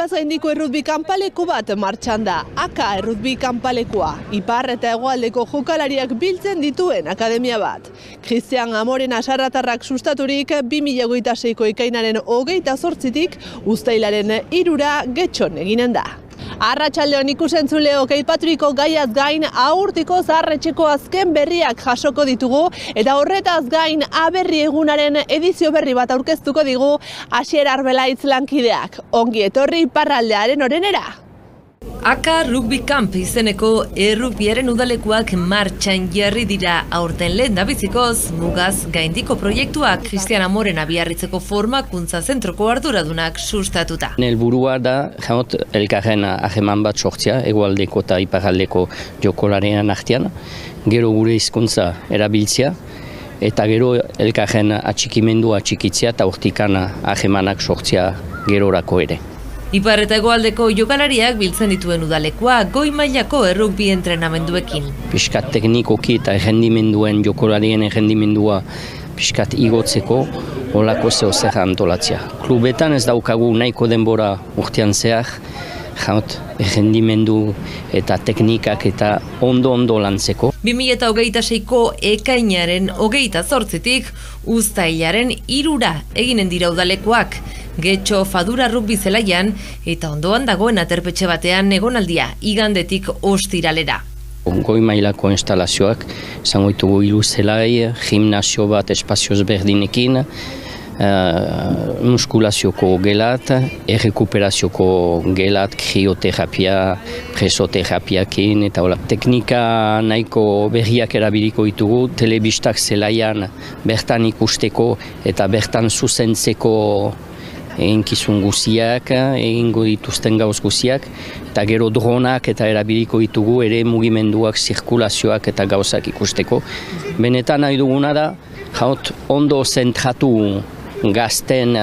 Ipaltzaindiko errutbi kanpaleku bat martxan da. Aka errutbi kanpalekua. Ipar eta hegoaldeko jokalariak biltzen dituen akademia bat. Christian Amoren Asarratarrak sustaturik 2026ko ekainaren 28tik uztailaren 3 Getxon eginen da. Arratsaldeon ikusentzuleo aipaturiko gaiaz gain aurtiko zaharretxeko azken berriak jasoko ditugu eta horretaz gain aberri egunaren edizio berri bat aurkeztuko digu Asier Arbelaitz lankideak. Ongi etorri iparraldearen orenera. Aka Rugby Camp izeneko errugbiaren udalekuak martxan jarri dira aurten lehendabizikoz mugaz gaindiko proiektuak Christian Amoren abiarritzeko formakuntza zentroko arduradunak sustatuta. Helburua da elkarren hageman bat sortzea, hegoaldeko eta iparraldeko jokolarien artean, gero gure hizkuntza erabiltzea, eta gero elkarren atxikimendua atxikitzea eta hortikan hagemanak sortzea gerorako ere. Ipar eta hegoaldeko jokalariak biltzen dituen udalekoa goi mailako errugbi entrenamenduekin. Piskat teknikoki eta errendimenduen jokolarien errendimendua piskat igotzeko olako zer antolatzea. Klubetan ez daukagu nahiko denbora urtean zehar, errendimendu eta teknikak eta ondo lantzeko. 2026ko ekainaren 28tik uztailaren 3 eginen dira udalekoak. Getxo Fadura rugbi zelaian eta ondoan dagoen aterpetxe batean egonaldia igandetik ostiralera. Goi mailako instalazioak, izango ditugu 3 zelai, gimnasio bat espazioz berdinekin, muskulazioko gelat, errekuperazioko gelat, krioterapia, presoterapiakin, eta hola. Teknika nahiko berriak erabiliko ditugu, telebistak zelaian bertan ikusteko eta bertan zuzentzeko eginkizun guziak, egingo dituzten gauz guziak, eta gero dronak eta erabiliko ditugu ere mugimenduak, zirkulazioak eta gauzak ikusteko. Benetan nahi duguna da, ondo zentratu gazten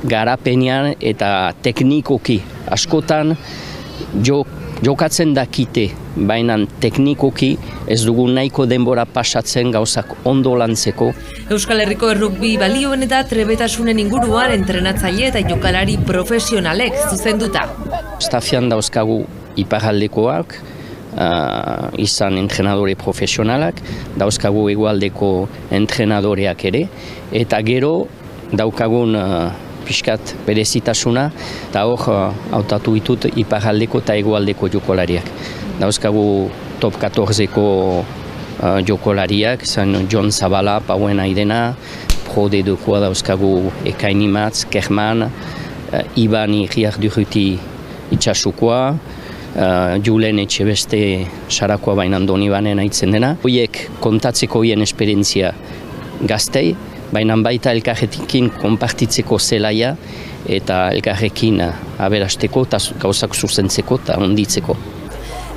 garapenean eta teknikoki askotan jokatzen dakite, baina teknikoki ez dugu nahiko denbora pasatzen gauzak ondo lantzeko. Euskal Herriko errugbi balioen eta trebetasunen inguruan entrenatzaile eta jokalari profesionalek zuzenduta. Stafian dauzkagu iparraldekoak, izan entrenadore profesionalak, dauzkagu hegoaldeko entrenadoreak ere, eta gero daukagun piskat berezitasuna, eta hor hautatu ditut iparraldeko eta hegoaldeko jokolariak. Dauzkagu top 14ko jokolariak, John Zabala, Pauen Aidena, Pro D2koa dauzkagu Ekaini Matz, Kerman, Ibani Riardurruti itxasukoa, Julen Etxebeste Sarakoa bainan doni banen aitzen dena. Hoiek kontatzeko hien esperientzia gaztei, baina baita elkarrekin konpartitzeko zelaia eta elkarrekin aberasteko eta gauzak zuzentzeko eta onditzeko.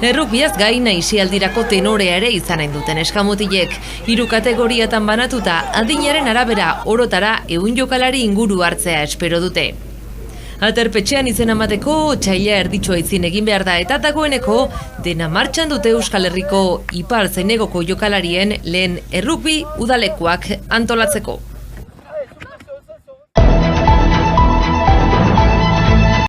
Errugbiaz gain aisialdirako tenorea ere izanen duten eskamutilek. 3 kategoriatan banatuta adinaren arabera orotara 100 jokalari inguru hartzea espero dute. Aterpetxean izen amateko otsaila erditxoa itzin egin behar da eta dagoeneko dena martxan dute Euskal Herriko ipar zainegoko jokalarien lehen errugbi udalekoak antolatzeko.